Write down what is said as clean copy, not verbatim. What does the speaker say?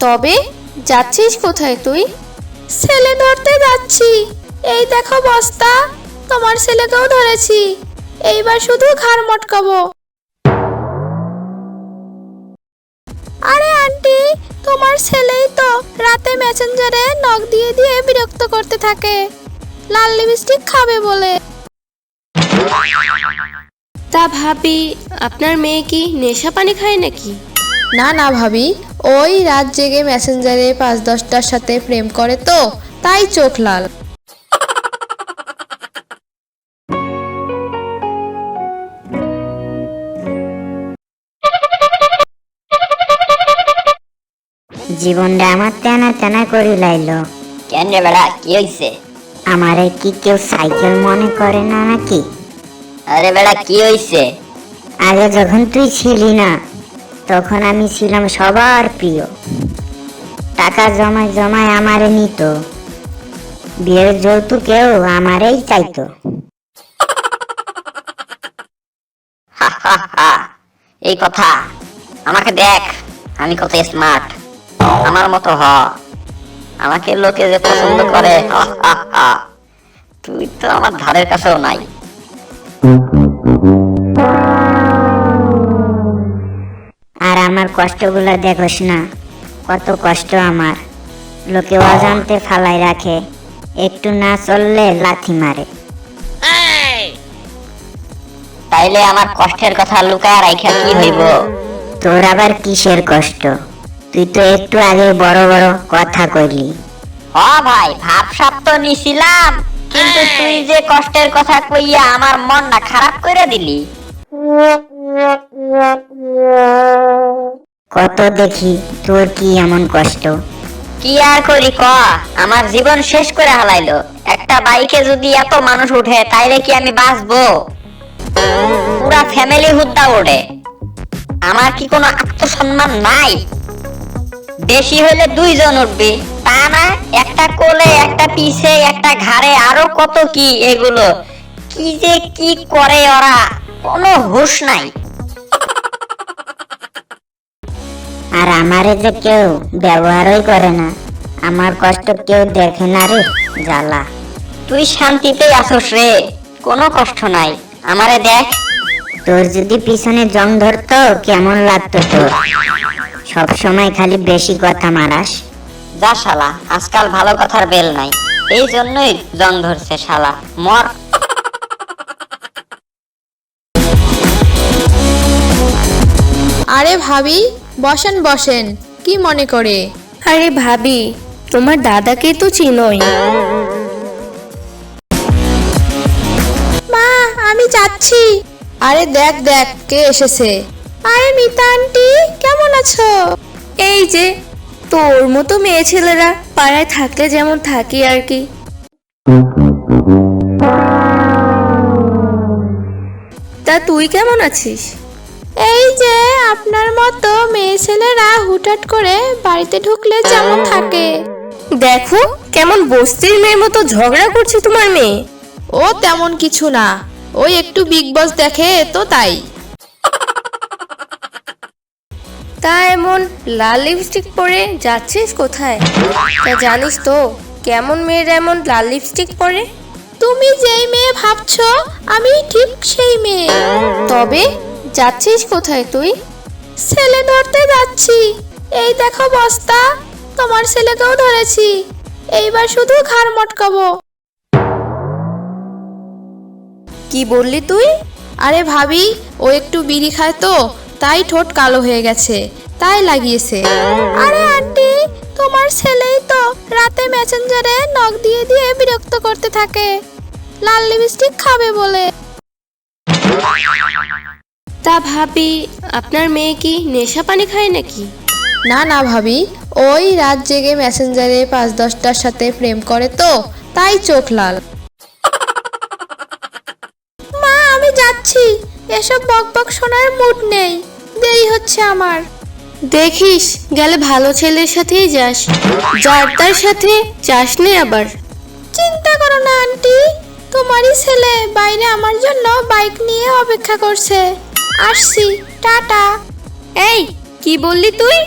তবে যাচ্ছিস কোথায় তুই? ছেলে ধরতে যাচ্ছি। এই দেখো বস্তা, তোমার ছেলেকেও ধরেছি। এইবার শুধু ঘাড় মটকাবো। আরে আন্টি, তোমার ছেলেই তো রাতে মেসেঞ্জারে নক দিয়ে দিয়ে বিরক্ত করতে থাকে, লাল লিপস্টিক খাবে বলে। তা ভাবি, আপনার মেয়ে কি নেশা পানি খায় নাকি? না না ভাবি, ওই রাত জেগে মেসেঞ্জারে ৫-১০টার সাথে প্রেম করে তো, তাই চোখ লাল। জীবনটা আমার তেনা তেনা করে লাইলো। কেন রে বেড়া, কি হইছে? আমারে কি কেউ সাইকেল মনে করে না নাকি? আরে বেড়া, কি হইছে? আগে যখন তুই ছিলি না, তখন আমি ছিলাম সবার প্রিয়। টাকা জমায় জমায় আমারে নিত, বিয়ের যৌতুকেও আমারেই চাইতো। এই কথা? আমাকে দেখ, আমি কত স্মার্ট। আমার মতো হ, আমাকে লোকে যে পছন্দ করে। তুই তো আমার ধারের কাছেও নাই। আর আমার কষ্টগুলো দেখোস না, কত কষ্ট আমার। লোকে অজান্তে ফালাই রাখে, একটু না চললে লাথি মারে। তাইলে আমার কষ্টের কথা লুকায় রাইখা কি হইব? তোর আবার কিসের কষ্ট? তুই তো একটু আগে বড় বড় কথা কইলি। ভাই, ভাবসাব তো নিছিলাম, কিন্তু তুই যে কষ্টের কথা কইয়া আমার মনটা খারাপ করে দিলি। কত দেখি তোর কি এমন কষ্ট? কি আর করি ক, আমার জীবন শেষ করে হালাইলো। একটা বাইকে যদি এত মানুষ উঠে, তাইলে কি আমি বাঁচবো? পুরা ফ্যামিলি হুদ্দা ওঠে। আমার কি কোনো আত্মসম্মান নাই? বেশি হলে 2 জন উঠবে, তা না একটা কোলে, একটা পিছে, একটা ঘাড়ে, আরো কত কি। এগুলো কি যে কি করে ওরা, কোনো হুঁশ নাই। আর আমারে যে কেউ ব্যবহারই করে না, আমার কষ্ট কেউ দেখে না রে, জ্বালা। তুই শান্তিতেই আসোস রে, কোনো কষ্ট নাই। আমারে দেখ। তোর যদি পিছনে জং ধরতো কেমন লাগতো তোর? সব সময় খালি বেশি কথা মারাস। যা শালা, আজকাল ভালো কথার বেল নাই, এই জন্যই জং ধরছে শালা। মর। আরে ভাবি, বসেন বসেন, কি মনে করে? আরে ভাবি, তোমার দাদাকে তো চিনোই। মা, আমি যাচ্ছি। আরে দেখ দেখ কে এসেছে। আরে মিতা আন্টি, কেমন আছো? এই যে তোর মতো মেয়ে ছেলেরা পাড়ায় থাকলে যেমন থাকি আর কি। তা তুই কেমন আছিস? এই যে আপনার মতো মেয়ে ছেলেরা হুটহাট করে বাড়িতে ঢুকলে যেমন থাকে। দেখো কেমন বস্তির মেয়ের মতো ঝগড়া করছে তোমার মেয়ে। ও তেমন কিছু না, ওই একটু বিগ বস দেখে তো তাই। তা এমন লাল লিপস্টিক পরে যাচ্ছিস কোথায়? তা জানিস তো কেমন মেয়েরা এমন লাল লিপস্টিক পরে? তুমি যেই মেয়ে ভাবছো আমি ঠিক সেই মেয়ে। তবে যাচ্ছিস কোথায় তুই? ছেলে ধরতে যাচ্ছি। এই দেখো বস্তা, তোমার ছেলেকেও ধরেছি। এইবার শুধু ঘাড় মটকাবো। কি বললি তুই? আরে ভাবি, ও একটু বিড়ি খায় তো, তাই ঠোঁট কালো হয়ে গেছে, তাই লাগিয়েছে। আরে আন্টি, তোমার ছেলেই তো রাতে মেসেঞ্জারে নক দিয়ে দিয়ে বিরক্ত করতে থাকে, লাল লিপস্টিক খাবে বলে। তা ভাবি, আপনার মেয়ে কি নেশা পানি খায় নাকি? না না ভাবি, ওই রাত জেগে মেসেঞ্জারে ৫-১০টার সাথে প্রেম করে তো, তাই চোখ লাল। মা, আমি যাচ্ছি, এসব বকবক শোনার মুড নেই, দেরি হচ্ছে আমার। দেখিস গেলে ভালো ছেলের সাথেই যাস, যার তার সাথে যাস নে আবার। চিন্তা করো না আন্টি, তোমারই ছেলে বাইরে আমার জন্য বাইক নিয়ে অপেক্ষা করছে। আসছি, টাটা। এই কি বললি তুই?